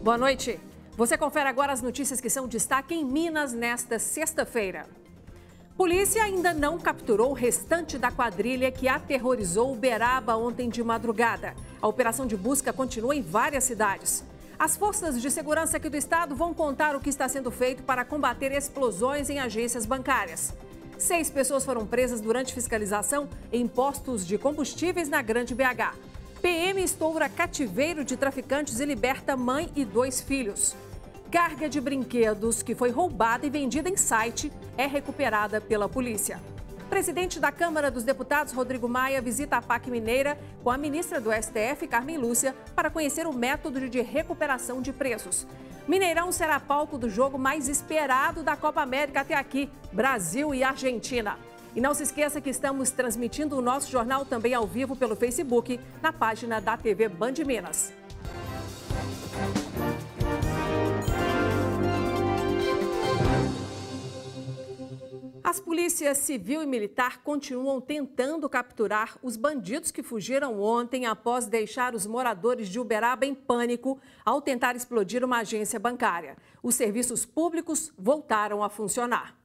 Boa noite. Você confere agora as notícias que são destaque em Minas nesta sexta-feira. Polícia ainda não capturou o restante da quadrilha que aterrorizou Uberaba ontem de madrugada. A operação de busca continua em várias cidades. As forças de segurança aqui do estado vão contar o que está sendo feito para combater explosões em agências bancárias. 6 pessoas foram presas durante fiscalização em postos de combustíveis na Grande BH. PM estoura cativeiro de traficantes e liberta mãe e 2 filhos. Carga de brinquedos que foi roubada e vendida em site é recuperada pela polícia. Presidente da Câmara dos Deputados, Rodrigo Maia, visita a PAC Mineira com a ministra do STF, Carmen Lúcia, para conhecer o método de recuperação de preços. Mineirão será palco do jogo mais esperado da Copa América até aqui, Brasil e Argentina. E não se esqueça que estamos transmitindo o nosso jornal também ao vivo pelo Facebook, na página da TV Band Minas. As polícias civil e militar continuam tentando capturar os bandidos que fugiram ontem após deixar os moradores de Uberaba em pânico ao tentar explodir uma agência bancária. Os serviços públicos voltaram a funcionar.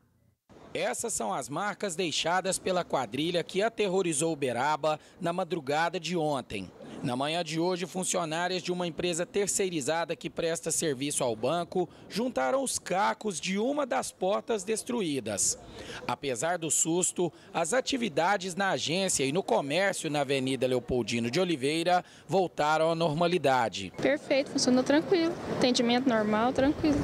Essas são as marcas deixadas pela quadrilha que aterrorizou Uberaba na madrugada de ontem. Na manhã de hoje, funcionárias de uma empresa terceirizada que presta serviço ao banco juntaram os cacos de uma das portas destruídas. Apesar do susto, as atividades na agência e no comércio na Avenida Leopoldino de Oliveira voltaram à normalidade. Perfeito, funcionou tranquilo. Atendimento normal, tranquilo.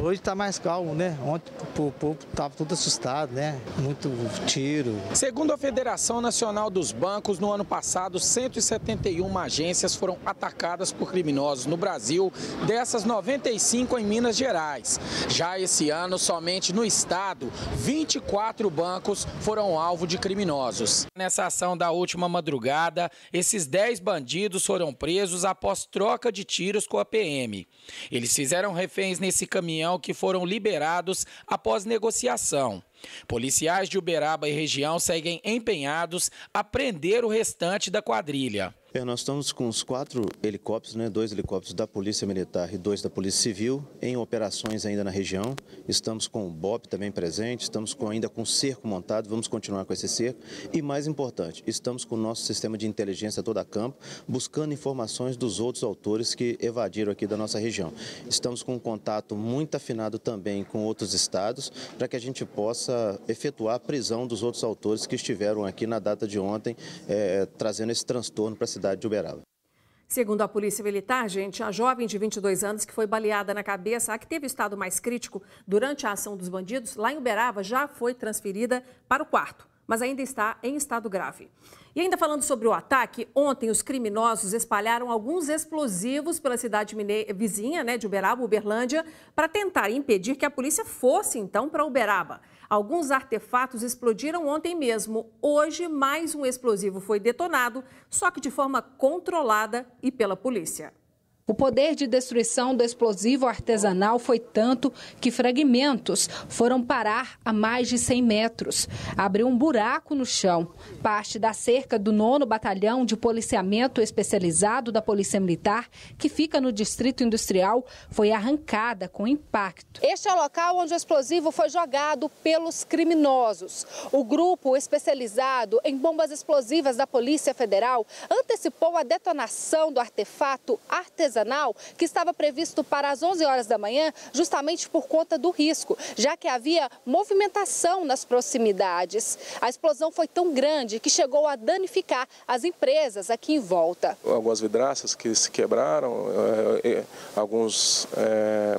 Hoje está mais calmo, né? Ontem o povo estava tudo assustado, né? Muito tiro. Segundo a Federação Nacional dos Bancos, no ano passado, 171 agências foram atacadas por criminosos no Brasil, dessas 95 em Minas Gerais. Já esse ano, somente no estado, 24 bancos foram alvo de criminosos. Nessa ação da última madrugada, esses 10 bandidos foram presos após troca de tiros com a PM. Eles fizeram reféns nesse caminhão que foram liberados após negociação. Policiais de Uberaba e região seguem empenhados a prender o restante da quadrilha. Nós estamos com os 4 helicópteros, 2 helicópteros da Polícia Militar e 2 da Polícia Civil em operações ainda na região. Estamos com o BOP também presente, estamos ainda com o cerco montado, vamos continuar com esse cerco. E mais importante, estamos com o nosso sistema de inteligência toda a campo, buscando informações dos outros autores que evadiram aqui da nossa região. Estamos com um contato muito afinado também com outros estados, para que a gente possa efetuar a prisão dos outros autores que estiveram aqui na data de ontem, trazendo esse transtorno para a cidade de Uberaba. Segundo a Polícia Militar, a jovem de 22 anos que foi baleada na cabeça, a que teve o estado mais crítico durante a ação dos bandidos, lá em Uberaba, já foi transferida para o quarto, mas ainda está em estado grave. E ainda falando sobre o ataque, ontem os criminosos espalharam alguns explosivos pela cidade vizinha de Uberaba, Uberlândia, para tentar impedir que a polícia fosse então para Uberaba. Alguns artefatos explodiram ontem mesmo. Hoje, mais um explosivo foi detonado, só que de forma controlada e pela polícia. O poder de destruição do explosivo artesanal foi tanto que fragmentos foram parar a mais de 100 metros. Abriu um buraco no chão. Parte da cerca do 9º Batalhão de Policiamento Especializado da Polícia Militar, que fica no Distrito Industrial, foi arrancada com impacto. Este é o local onde o explosivo foi jogado pelos criminosos. O grupo especializado em bombas explosivas da Polícia Federal antecipou a detonação do artefato artesanal que estava previsto para as 11 horas da manhã, justamente por conta do risco, já que havia movimentação nas proximidades. A explosão foi tão grande que chegou a danificar as empresas aqui em volta. Algumas vidraças que se quebraram, alguns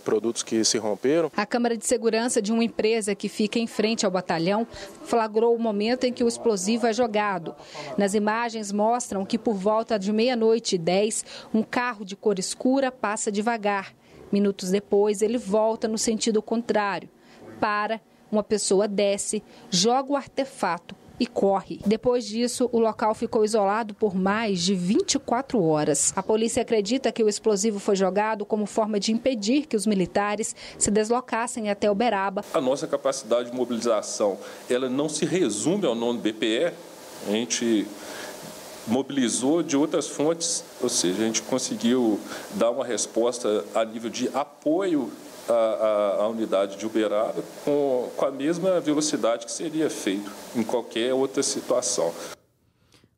produtos que se romperam. A câmera de segurança de uma empresa que fica em frente ao batalhão flagrou o momento em que o explosivo é jogado. Nas imagens mostram que por volta de 00:10, um carro de cor escura passa devagar. Minutos depois, ele volta no sentido contrário. Uma pessoa desce, joga o artefato e corre. Depois disso, o local ficou isolado por mais de 24 horas. A polícia acredita que o explosivo foi jogado como forma de impedir que os militares se deslocassem até Uberaba. A nossa capacidade de mobilização, ela não se resume ao 9º BPE. A gente mobilizou de outras fontes, ou seja, a gente conseguiu dar uma resposta a nível de apoio à unidade de Uberaba com a mesma velocidade que seria feito em qualquer outra situação.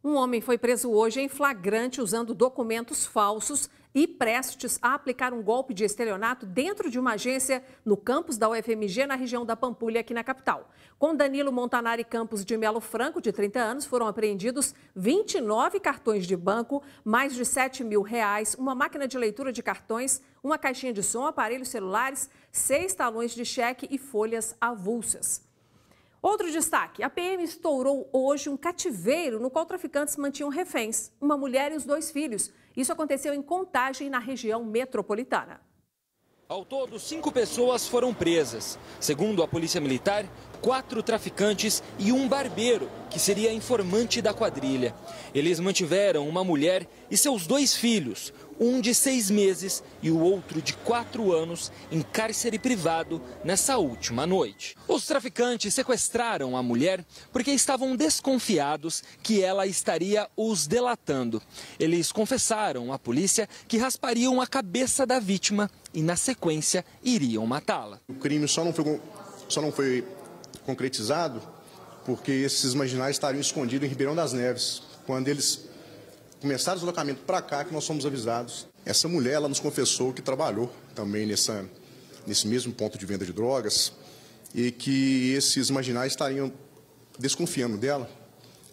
Um homem foi preso hoje em flagrante usando documentos falsos e prestes a aplicar um golpe de estelionato dentro de uma agência no campus da UFMG, na região da Pampulha, aqui na capital. Com Danilo Montanari Campos de Melo Franco, de 30 anos, foram apreendidos 29 cartões de banco, mais de R$7 mil, uma máquina de leitura de cartões, uma caixinha de som, aparelhos celulares, 6 talões de cheque e folhas avulsas. Outro destaque, a PM estourou hoje um cativeiro no qual traficantes mantinham reféns, uma mulher e os 2 filhos. Isso aconteceu em Contagem, na região metropolitana. Ao todo, 5 pessoas foram presas. Segundo a Polícia Militar, 4 traficantes e um barbeiro, que seria informante da quadrilha. Eles mantiveram uma mulher e seus 2 filhos, um de 6 meses e o outro de 4 anos, em cárcere privado nessa última noite. Os traficantes sequestraram a mulher porque estavam desconfiados que ela estaria os delatando. Eles confessaram à polícia que raspariam a cabeça da vítima e, na sequência, iriam matá-la. O crime só não foi concretizado porque esses marginais estariam escondidos em Ribeirão das Neves. Quando eles começaram o deslocamento para cá, que nós fomos avisados. Essa mulher, ela nos confessou que trabalhou também nesse mesmo ponto de venda de drogas e que esses marginais estariam desconfiando dela,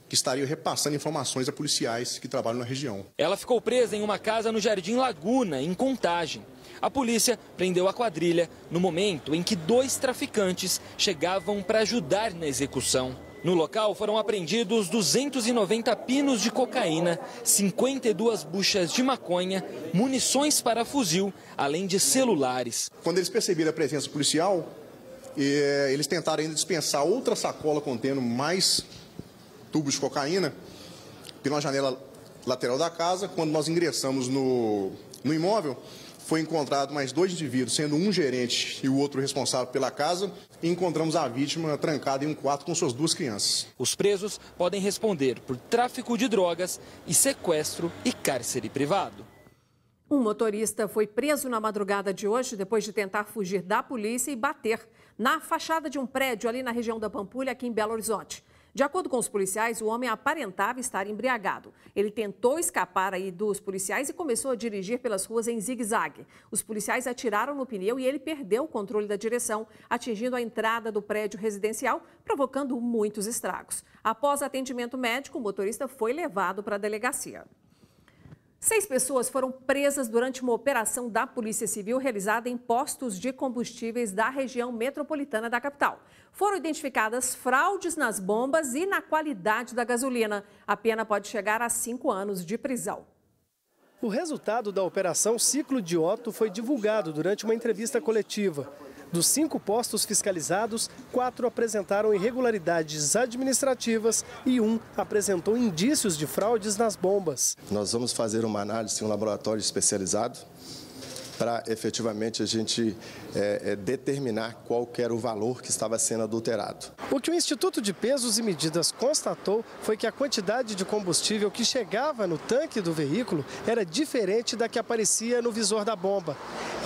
que estariam repassando informações a policiais que trabalham na região. Ela ficou presa em uma casa no Jardim Laguna, em Contagem. A polícia prendeu a quadrilha no momento em que 2 traficantes chegavam para ajudar na execução. No local foram apreendidos 290 pinos de cocaína, 52 buchas de maconha, munições para fuzil, além de celulares. Quando eles perceberam a presença policial, eles tentaram ainda dispensar outra sacola contendo mais tubos de cocaína pela janela lateral da casa. Quando nós ingressamos no imóvel, foi encontrado mais 2 indivíduos, sendo um gerente e o outro responsável pela casa, e encontramos a vítima trancada em um quarto com suas 2 crianças. Os presos podem responder por tráfico de drogas e sequestro e cárcere privado. Um motorista foi preso na madrugada de hoje depois de tentar fugir da polícia e bater na fachada de um prédio ali na região da Pampulha, aqui em Belo Horizonte. De acordo com os policiais, o homem aparentava estar embriagado. Ele tentou escapar aí dos policiais e começou a dirigir pelas ruas em zigue-zague. Os policiais atiraram no pneu e ele perdeu o controle da direção, atingindo a entrada do prédio residencial, provocando muitos estragos. Após atendimento médico, o motorista foi levado para a delegacia. 6 pessoas foram presas durante uma operação da Polícia Civil realizada em postos de combustíveis da região metropolitana da capital. Foram identificadas fraudes nas bombas e na qualidade da gasolina. A pena pode chegar a 5 anos de prisão. O resultado da Operação Ciclo de Otto foi divulgado durante uma entrevista coletiva. Dos 5 postos fiscalizados, 4 apresentaram irregularidades administrativas e 1 apresentou indícios de fraudes nas bombas. Nós vamos fazer uma análise em um laboratório especializado para efetivamente a gente determinar qual que era o valor que estava sendo adulterado. O que o Instituto de Pesos e Medidas constatou foi que a quantidade de combustível que chegava no tanque do veículo era diferente da que aparecia no visor da bomba.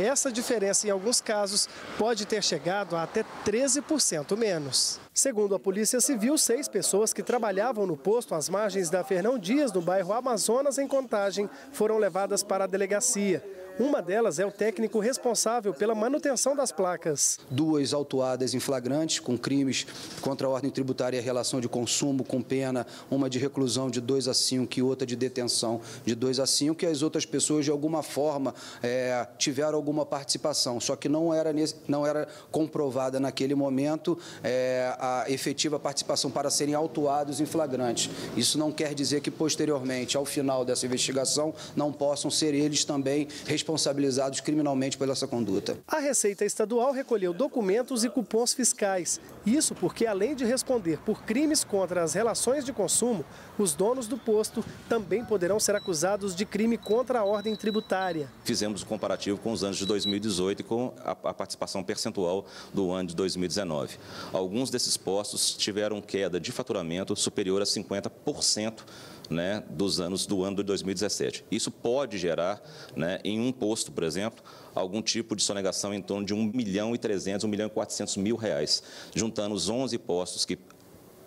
Essa diferença, em alguns casos, pode ter chegado a até 13% menos. Segundo a Polícia Civil, 6 pessoas que trabalhavam no posto às margens da Fernão Dias, no bairro Amazonas, em Contagem, foram levadas para a delegacia. Uma delas é o técnico responsável pela manutenção das placas. 2 autuadas em flagrantes com crimes contra a ordem tributária e a relação de consumo com pena, uma de reclusão de 2 a 5 e outra de detenção de 2 a 5, e as outras pessoas de alguma forma tiveram alguma participação, só que não era comprovada naquele momento a efetiva participação para serem autuados em flagrantes. Isso não quer dizer que posteriormente, ao final dessa investigação, não possam ser eles também responsabilizados criminalmente pela essa conduta. A Receita Estadual recolheu documentos e cupons fiscais. Isso porque, além de responder por crimes contra as relações de consumo, os donos do posto também poderão ser acusados de crime contra a ordem tributária. Fizemos o comparativo com os anos de 2018 e com a participação percentual do ano de 2019. Alguns desses postos tiveram queda de faturamento superior a 50% né, do ano de 2017. Isso pode gerar, né, em um posto, por exemplo, algum tipo de sonegação em torno de R$ 1.300.000, R$ 1.400.000, juntando os 11 postos que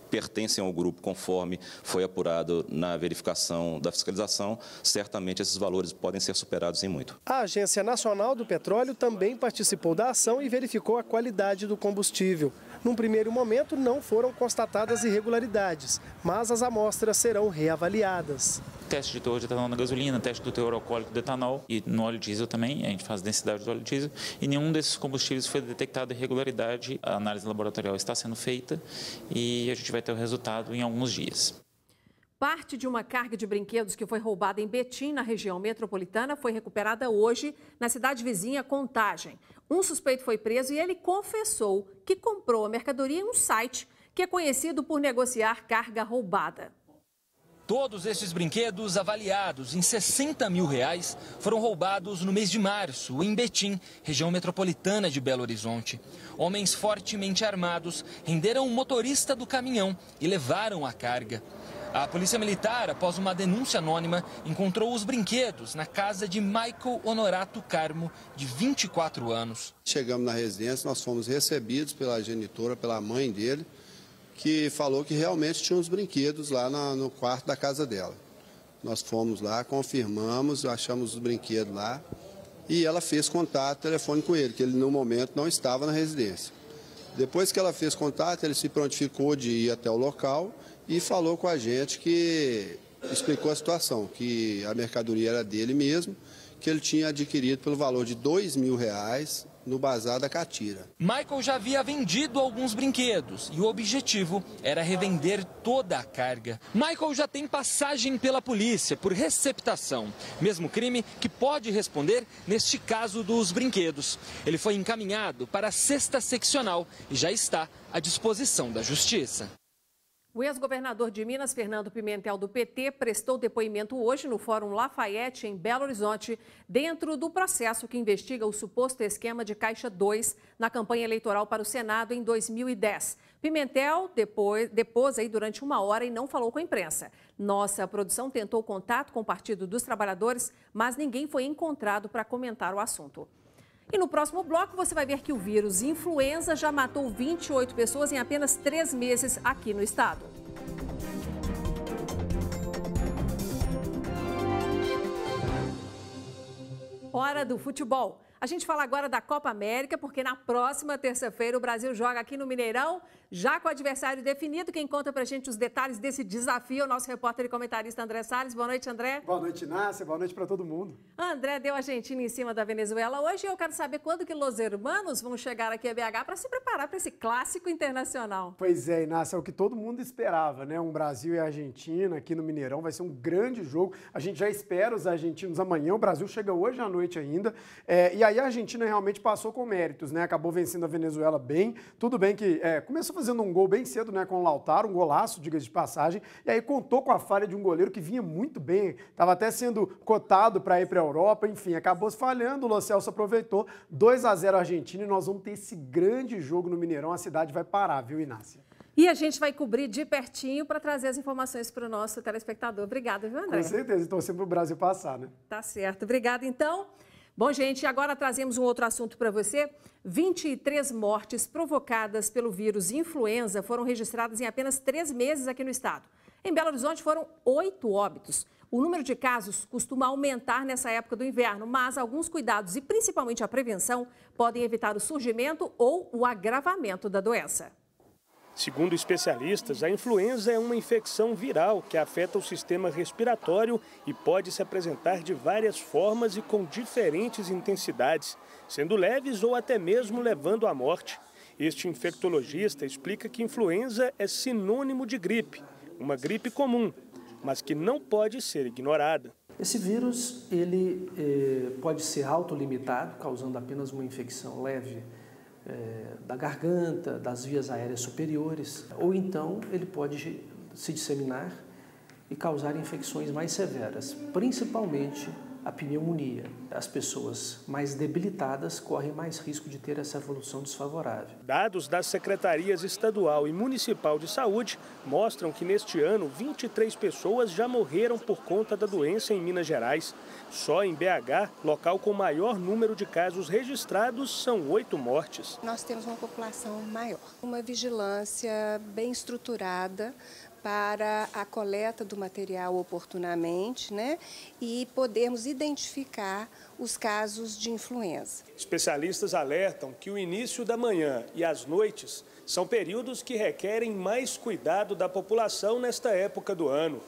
pertencem ao grupo, conforme foi apurado na verificação da fiscalização, certamente esses valores podem ser superados em muito. A Agência Nacional do Petróleo também participou da ação e verificou a qualidade do combustível. Num primeiro momento, não foram constatadas irregularidades, mas as amostras serão reavaliadas. Teste de teor de etanol na gasolina, teste do teor alcoólico do etanol e no óleo diesel também, a gente faz densidade do óleo diesel, e nenhum desses combustíveis foi detectado irregularidade. A análise laboratorial está sendo feita e a gente vai ter o resultado em alguns dias. Parte de uma carga de brinquedos que foi roubada em Betim, na região metropolitana, foi recuperada hoje na cidade vizinha Contagem. Um suspeito foi preso e ele confessou que comprou a mercadoria em um site que é conhecido por negociar carga roubada. Todos esses brinquedos, avaliados em R$ 60 mil, foram roubados no mês de março, em Betim, região metropolitana de Belo Horizonte. Homens fortemente armados renderam o motorista do caminhão e levaram a carga. A Polícia Militar, após uma denúncia anônima, encontrou os brinquedos na casa de Michael Honorato Carmo, de 24 anos. Chegamos na residência, nós fomos recebidos pela genitora, pela mãe dele, que falou que realmente tinha uns brinquedos lá no quarto da casa dela. Nós fomos lá, confirmamos, achamos os brinquedos lá e ela fez contato telefônico com ele, que ele no momento não estava na residência. Depois que ela fez contato, ele se prontificou de ir até o local e falou com a gente que explicou a situação, que a mercadoria era dele mesmo, que ele tinha adquirido pelo valor de R$ 2.000 no Bazar da Catira. Michael já havia vendido alguns brinquedos e o objetivo era revender toda a carga. Michael já tem passagem pela polícia por receptação, mesmo crime que pode responder neste caso dos brinquedos. Ele foi encaminhado para a 6ª Seccional e já está à disposição da Justiça. O ex-governador de Minas, Fernando Pimentel, do PT, prestou depoimento hoje no Fórum Lafayette, em Belo Horizonte, dentro do processo que investiga o suposto esquema de Caixa 2 na campanha eleitoral para o Senado em 2010. Pimentel depôs aí durante 1 hora e não falou com a imprensa. Nossa produção tentou contato com o Partido dos Trabalhadores, mas ninguém foi encontrado para comentar o assunto. E no próximo bloco você vai ver que o vírus influenza já matou 28 pessoas em apenas 3 meses aqui no estado. Hora do futebol. A gente fala agora da Copa América, porque na próxima terça-feira o Brasil joga aqui no Mineirão, já com o adversário definido. Quem conta pra gente os detalhes desse desafio é o nosso repórter e comentarista André Salles. Boa noite, André. Boa noite, Inácia. Boa noite para todo mundo. André deu a Argentina em cima da Venezuela hoje e eu quero saber quando que Los Hermanos vão chegar aqui a BH para se preparar para esse clássico internacional. Pois é, Inácia, é o que todo mundo esperava, né? Um Brasil e Argentina aqui no Mineirão vai ser um grande jogo. A gente já espera os argentinos amanhã, o Brasil chega hoje à noite ainda. E aí a Argentina realmente passou com méritos, né? Acabou vencendo a Venezuela bem. Tudo bem que começou fazendo um gol bem cedo, né? Com o Lautaro, um golaço, diga de passagem. E aí contou com a falha de um goleiro que vinha muito bem. Estava até sendo cotado para ir para a Europa. Enfim, acabou falhando. O Lo Celso aproveitou. 2-0 Argentina e nós vamos ter esse grande jogo no Mineirão. A cidade vai parar, viu, Inácia? E a gente vai cobrir de pertinho para trazer as informações para o nosso telespectador. Obrigada, viu, André? Com certeza. Então, sempre o Brasil passar, né? Tá certo. Obrigada, então. Bom, gente, agora trazemos um outro assunto para você. 23 mortes provocadas pelo vírus influenza foram registradas em apenas 3 meses aqui no estado. Em Belo Horizonte foram 8 óbitos. O número de casos costuma aumentar nessa época do inverno, mas alguns cuidados e principalmente a prevenção podem evitar o surgimento ou o agravamento da doença. Segundo especialistas, a influenza é uma infecção viral que afeta o sistema respiratório e pode se apresentar de várias formas e com diferentes intensidades, sendo leves ou até mesmo levando à morte. Este infectologista explica que influenza é sinônimo de gripe, uma gripe comum, mas que não pode ser ignorada. Esse vírus ele pode ser autolimitado, causando apenas uma infecção leve da garganta, das vias aéreas superiores, ou então ele pode se disseminar e causar infecções mais severas, principalmente a pneumonia. As pessoas mais debilitadas correm mais risco de ter essa evolução desfavorável. Dados das secretarias estadual e municipal de saúde mostram que neste ano 23 pessoas já morreram por conta da doença em Minas Gerais. Só em BH, local com maior número de casos registrados, são 8 mortes. Nós temos uma população maior, uma vigilância bem estruturada para a coleta do material oportunamente, e podermos identificar os casos de influenza. Especialistas alertam que o início da manhã e as noites são períodos que requerem mais cuidado da população nesta época do ano.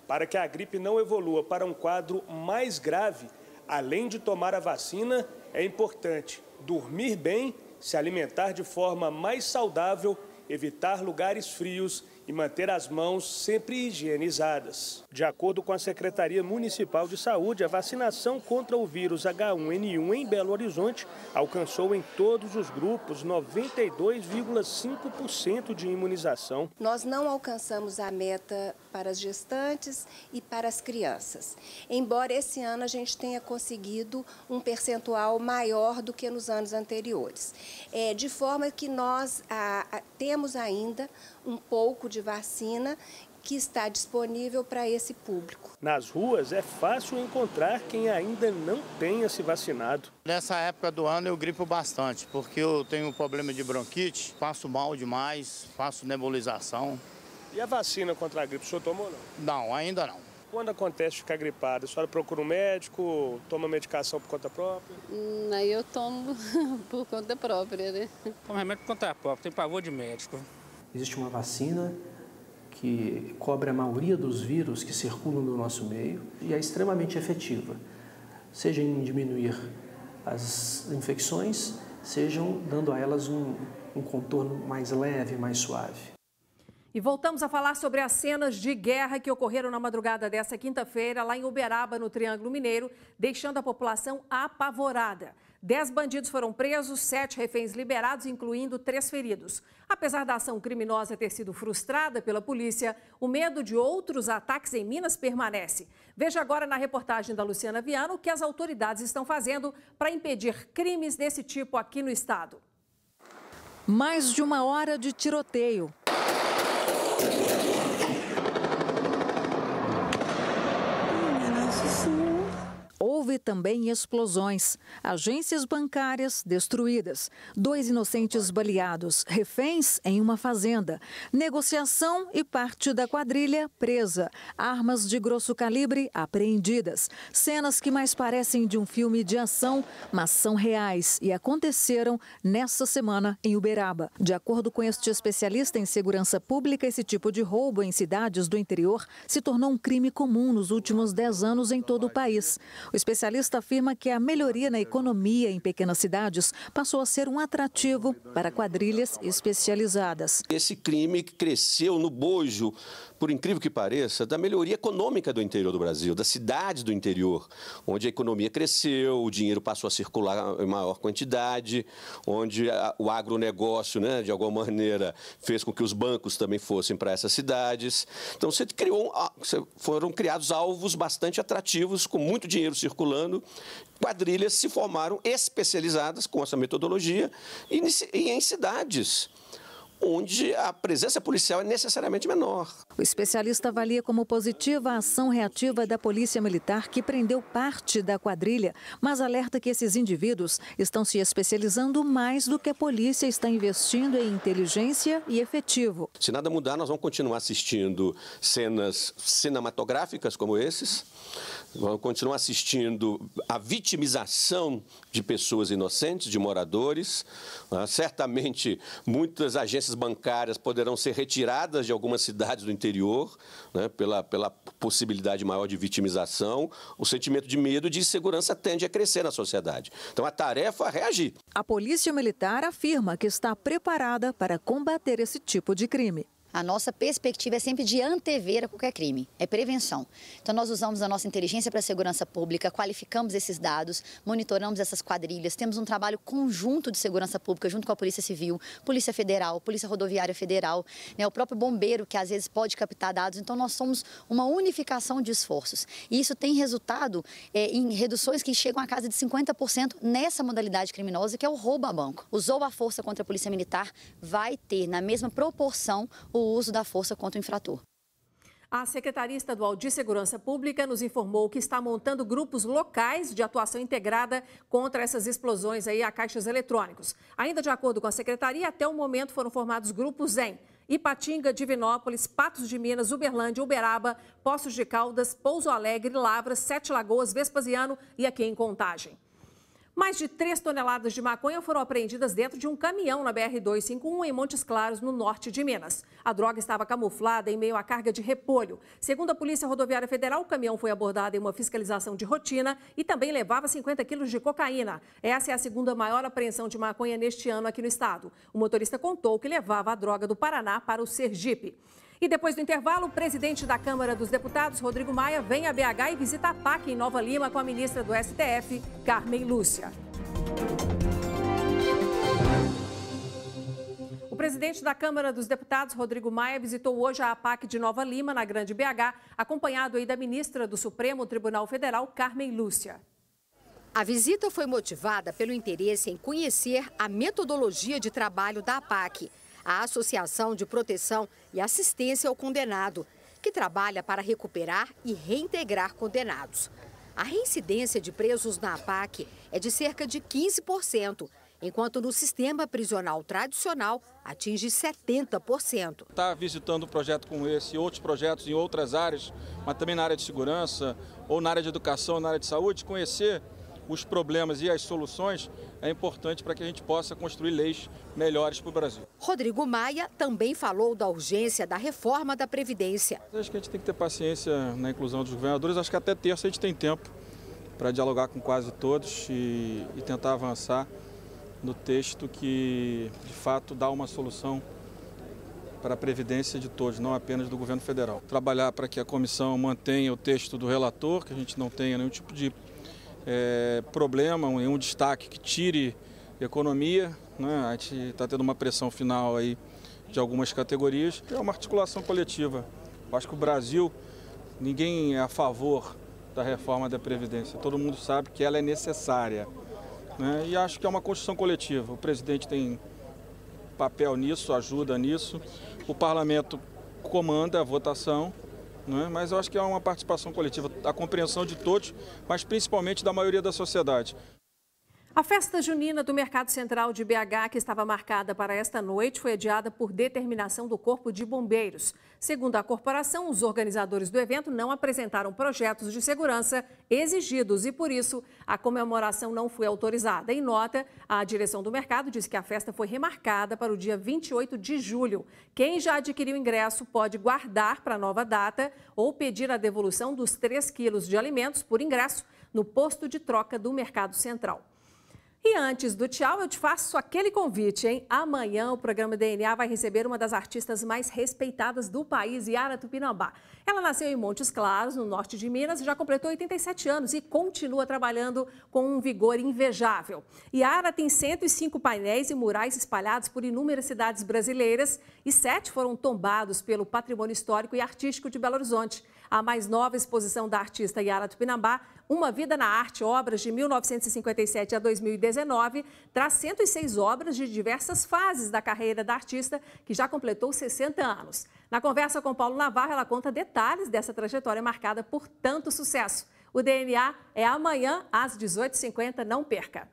Para que a gripe não evolua para um quadro mais grave, além de tomar a vacina, é importante dormir bem, se alimentar de forma mais saudável, evitar lugares frios e manter as mãos sempre higienizadas. De acordo com a Secretaria Municipal de Saúde, a vacinação contra o vírus H1N1 em Belo Horizonte alcançou em todos os grupos 92,5% de imunização. Nós não alcançamos a meta para as gestantes e para as crianças, embora esse ano a gente tenha conseguido um percentual maior do que nos anos anteriores. De forma que nós temos ainda um pouco de vacina que está disponível para esse público. Nas ruas é fácil encontrar quem ainda não tenha se vacinado. Nessa época do ano eu gripo bastante, porque eu tenho problema de bronquite, passo mal demais, faço nebulização. E a vacina contra a gripe, o senhor tomou ou não? Não, ainda não. Quando acontece ficar gripada, a senhora procura um médico, toma medicação por conta própria? Aí eu tomo por conta própria, né? Tomo remédio por conta própria, tem pavor de médico. Existe uma vacina que cobre a maioria dos vírus que circulam no nosso meio e é extremamente efetiva, seja em diminuir as infecções, sejam dando a elas um contorno mais leve, mais suave. E voltamos a falar sobre as cenas de guerra que ocorreram na madrugada desta quinta-feira, lá em Uberaba, no Triângulo Mineiro, deixando a população apavorada. 10 bandidos foram presos, 7 reféns liberados, incluindo 3 feridos. Apesar da ação criminosa ter sido frustrada pela polícia, o medo de outros ataques em Minas permanece. Veja agora na reportagem da Luciana Viano o que as autoridades estão fazendo para impedir crimes desse tipo aqui no estado. Mais de 1 hora de tiroteio. Houve também explosões, agências bancárias destruídas, 2 inocentes baleados, reféns em uma fazenda, negociação e parte da quadrilha presa, armas de grosso calibre apreendidas, cenas que mais parecem de um filme de ação, mas são reais e aconteceram nessa semana em Uberaba. De acordo com este especialista em segurança pública, esse tipo de roubo em cidades do interior se tornou um crime comum nos últimos 10 anos em todo o país. O especialista afirma que a melhoria na economia em pequenas cidades passou a ser um atrativo para quadrilhas especializadas. Esse crime cresceu no bojo, por incrível que pareça, da melhoria econômica do interior do Brasil, das cidades do interior, onde a economia cresceu, o dinheiro passou a circular em maior quantidade, onde o agronegócio, de alguma maneira, fez com que os bancos também fossem para essas cidades. Então, foram criados alvos bastante atrativos, com muito dinheiro circulando. Quadrilhas se formaram especializadas com essa metodologia e em cidades onde a presença policial é necessariamente menor. O especialista avalia como positiva a ação reativa da Polícia Militar, que prendeu parte da quadrilha, mas alerta que esses indivíduos estão se especializando mais do que a polícia está investindo em inteligência e efetivo. Se nada mudar, nós vamos continuar assistindo cenas cinematográficas como esses, vamos continuar assistindo a vitimização de pessoas inocentes, de moradores. Certamente, muitas agências bancárias poderão ser retiradas de algumas cidades do interior, pela possibilidade maior de vitimização. O sentimento de medo e de insegurança tende a crescer na sociedade. Então, a tarefa é reagir. A Polícia Militar afirma que está preparada para combater esse tipo de crime. A nossa perspectiva é sempre de antever a qualquer crime, é prevenção. Então nós usamos a nossa inteligência para a segurança pública, qualificamos esses dados, monitoramos essas quadrilhas, temos um trabalho conjunto de segurança pública junto com a Polícia Civil, Polícia Federal, Polícia Rodoviária Federal, né, o próprio bombeiro que às vezes pode captar dados. Então nós somos uma unificação de esforços. E isso tem resultado em reduções que chegam a casa de 50% nessa modalidade criminosa que é o roubo a banco. Usou a força contra a Polícia Militar, vai ter na mesma proporção o uso da força contra o infrator. A Secretaria Estadual de Segurança Pública nos informou que está montando grupos locais de atuação integrada contra essas explosões aí a caixas eletrônicos. Ainda de acordo com a Secretaria, até o momento foram formados grupos em Ipatinga, Divinópolis, Patos de Minas, Uberlândia, Uberaba, Poços de Caldas, Pouso Alegre, Lavras, Sete Lagoas, Vespasiano e aqui em Contagem. Mais de 3 toneladas de maconha foram apreendidas dentro de um caminhão na BR-251 em Montes Claros, no norte de Minas. A droga estava camuflada em meio à carga de repolho. Segundo a Polícia Rodoviária Federal, o caminhão foi abordado em uma fiscalização de rotina e também levava 50 quilos de cocaína. Essa é a segunda maior apreensão de maconha neste ano aqui no estado. O motorista contou que levava a droga do Paraná para o Sergipe. E depois do intervalo, o presidente da Câmara dos Deputados, Rodrigo Maia, vem a BH e visita a PAC em Nova Lima com a ministra do STF, Carmen Lúcia. O presidente da Câmara dos Deputados, Rodrigo Maia, visitou hoje a APAC de Nova Lima, na Grande BH, acompanhado aí da ministra do Supremo Tribunal Federal, Carmen Lúcia. A visita foi motivada pelo interesse em conhecer a metodologia de trabalho da APAC, a Associação de Proteção e Assistência ao Condenado, que trabalha para recuperar e reintegrar condenados. A reincidência de presos na APAC é de cerca de 15%, enquanto no sistema prisional tradicional atinge 70%. Está visitando um projeto como esse e outros projetos em outras áreas, mas também na área de segurança, ou na área de educação, na área de saúde, conhecer os problemas e as soluções é importante para que a gente possa construir leis melhores para o Brasil. Rodrigo Maia também falou da urgência da reforma da Previdência. Acho que a gente tem que ter paciência na inclusão dos governadores. Acho que até terça a gente tem tempo para dialogar com quase todos e tentar avançar no texto que, de fato, dá uma solução para a Previdência de todos, não apenas do governo federal. Trabalhar para que a comissão mantenha o texto do relator, que a gente não tenha nenhum tipo de problema, um destaque que tire economia, né? A gente está tendo uma pressão final aí de algumas categorias, que é uma articulação coletiva. Eu acho que o Brasil, ninguém é a favor da reforma da Previdência, todo mundo sabe que ela é necessária, né? E acho que é uma construção coletiva. O presidente tem papel nisso, ajuda nisso, o parlamento comanda a votação, mas eu acho que é uma participação coletiva, a compreensão de todos, mas principalmente da maioria da sociedade. A festa junina do Mercado Central de BH, que estava marcada para esta noite, foi adiada por determinação do Corpo de Bombeiros. Segundo a corporação, os organizadores do evento não apresentaram projetos de segurança exigidos e, por isso, a comemoração não foi autorizada. Em nota, a direção do mercado disse que a festa foi remarcada para o dia 28 de julho. Quem já adquiriu ingresso pode guardar para a nova data ou pedir a devolução dos 3 quilos de alimentos por ingresso no posto de troca do Mercado Central. E antes do tchau, eu te faço aquele convite, hein? Amanhã o programa DNA vai receber uma das artistas mais respeitadas do país, Yara Tupinambá. Ela nasceu em Montes Claros, no norte de Minas, e já completou 87 anos e continua trabalhando com um vigor invejável. Yara tem 105 painéis e murais espalhados por inúmeras cidades brasileiras e 7 foram tombados pelo Patrimônio Histórico e Artístico de Belo Horizonte. A mais nova exposição da artista Yara Tupinambá, Uma Vida na Arte, obras de 1957 a 2019, traz 106 obras de diversas fases da carreira da artista, que já completou 60 anos. Na conversa com Paulo Navarro, ela conta detalhes dessa trajetória marcada por tanto sucesso. O DNA é amanhã, às 18h50, não perca.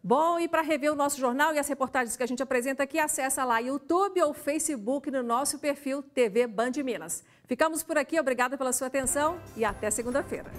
Bom, e para rever o nosso jornal e as reportagens que a gente apresenta aqui, acessa lá YouTube ou Facebook no nosso perfil TV Band Minas. Ficamos por aqui, obrigada pela sua atenção e até segunda-feira.